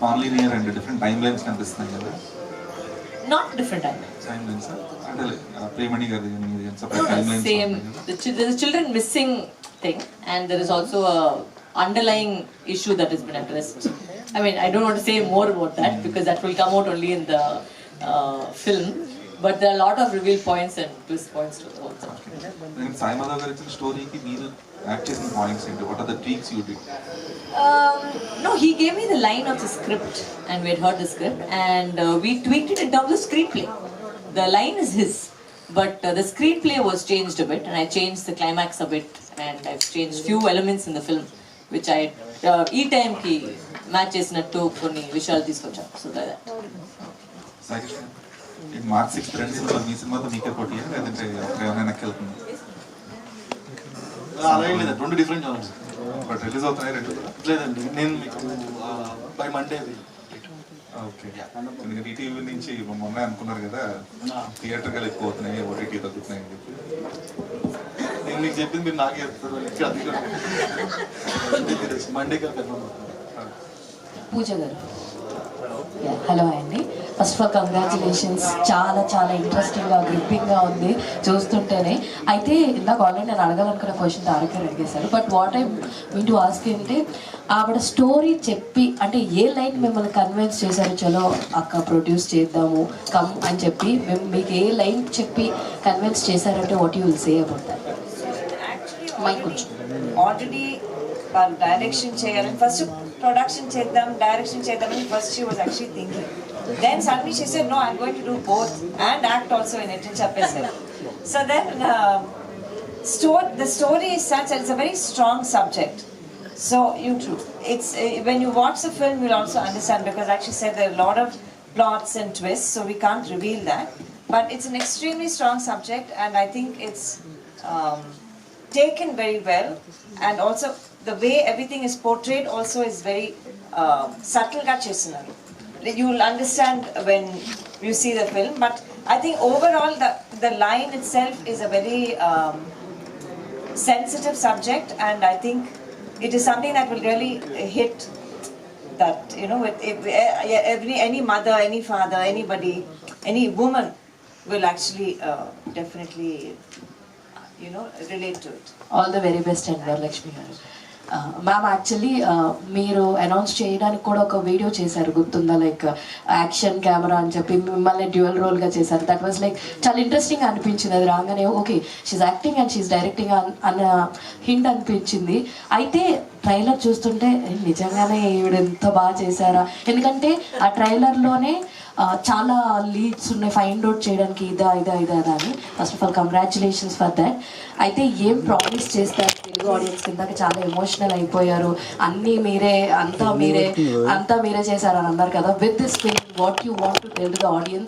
Non linear and different time lines కనిపిస్తున్నాయి కదా. Not different timelines. Timelines, అంటే ప్రేమణి గారి separate time lines. Same. The children missing thing, and there is also a underlying issue that has been addressed. I mean, I don't want to say more about that because that will come out only in the film. But there are a lot of reveal points and twist points to the whole thing. నేను సాయి మాధవ్ గారి ఇచ్చిన స్టోరీకి మీరు act చేసిన points ఏంటి? What are the tricks you did? No, he gave me the line of the script, and we had heard the script, and we tweaked it in terms of screenplay. The line is his, but the screenplay was changed a bit, and I changed the climax a bit, and I've changed few elements in the film, which I e time ki match చేసినట్టు కొన్ని విషయాలు తీసుకొచ్చాను. So that. ఈ mark 6 friends మీ సినిమాతో మీకే పోటీయా లేదంటే ఏమైనా వెళ్తుంది? అలా ఏం లేదు, రెండు డిఫరెంట్ జానర్స్. బట్ రిలీజ్ అవుతున్నాయి రెండు కూడా? లేదండి, నేను మీకు బై మండే. ఓకే, ఎందుకంటే ఈటీవీ నుంచి మొన్న అనుకున్నారు కదా థియేటర్ గా ఎక్కువ అవుతున్నాయి, ఓటీటీ తగ్గుతున్నాయి అని చెప్పి. నేను మీకు చెప్పింది మీరు నాకే చెప్తారు. ఇక్కడ మండే పూజ గారు, హలో అండి. First of all congratulations. చాలా చాలా ఇంట్రెస్టింగ్గా గ్రిప్పింగ్గా ఉంది చూస్తుంటేనే. అయితే ఇందాక ఆల్రెడీ నేను అడగాలనుకున్న క్వశ్చన్ తారకర్ అడిగేశారు. But what I mean to ask ఏంటంటే ఆవిడ స్టోరీ చెప్పి అంటే ఏ లైన్ మిమ్మల్ని కన్విన్స్ చేశారు చలో అక్క ప్రొడ్యూస్ చేద్దాము కమ్ అని చెప్పి మీకు ఏ లైన్ చెప్పి కన్విన్స్ చేశారంటే what you will say about that? Mic కొంచెం ఆల్రెడీ వాళ్ళు డైరెక్షన్ చేయాలని ఫస్ట్ ప్రొడక్షన్ చేద్దాం డైరెక్షన్ చేద్దామని first she was actually thinking. Then suddenly she said no I am going to do both and act also in it అని చెప్పేసారు. So then the story is such that it's a very strong subject. So it's when you watch the film you'll also understand, because like she said there are a lot of plots and twists, so we can't reveal that. But it's an extremely strong subject, and I think it's taken very well, and also the way everything is portrayed also is very subtle ga chesinaru. You will understand when you see the film, but I think overall the line itself is a very sensitive subject, and I think it is something that will really hit that, you know, with any mother, any father, anybody, any woman will actually definitely relate to it. All the very best and Varalakshmi garu. Ma'am actually మీరు announce చేయడానికి కూడా ఒక video చేశారు గుర్తుందా, like action camera అని చెప్పి మిమ్మల్ని dual రోల్గా చేశారు. దట్ వాజ్ లైక్ చాలా ఇంట్రెస్టింగ్ అనిపించింది. అది రాగానే okay she acting and she directing అన్న హింట్ అనిపించింది. అయితే ట్రైలర్ చూస్తుంటే నిజంగానే ఈవిడ ఎంత బాగా చేశారా, ఎందుకంటే ఆ ట్రైలర్లోనే చాలా లీడ్స్ ఉన్నాయి ఫైండ్ అవుట్ చేయడానికి ఇదా అని. First of all congratulations for that. అయితే ఏం ప్రామిస్ చేస్తారు తెలుగు ఆడియన్స్ కిందకి? చాలా ఎమోషనల్ అయిపోయారు, అన్నీ మీరే అంతా మీరే చేశారని అన్నారు కదా. With this film what you want to tell to the audience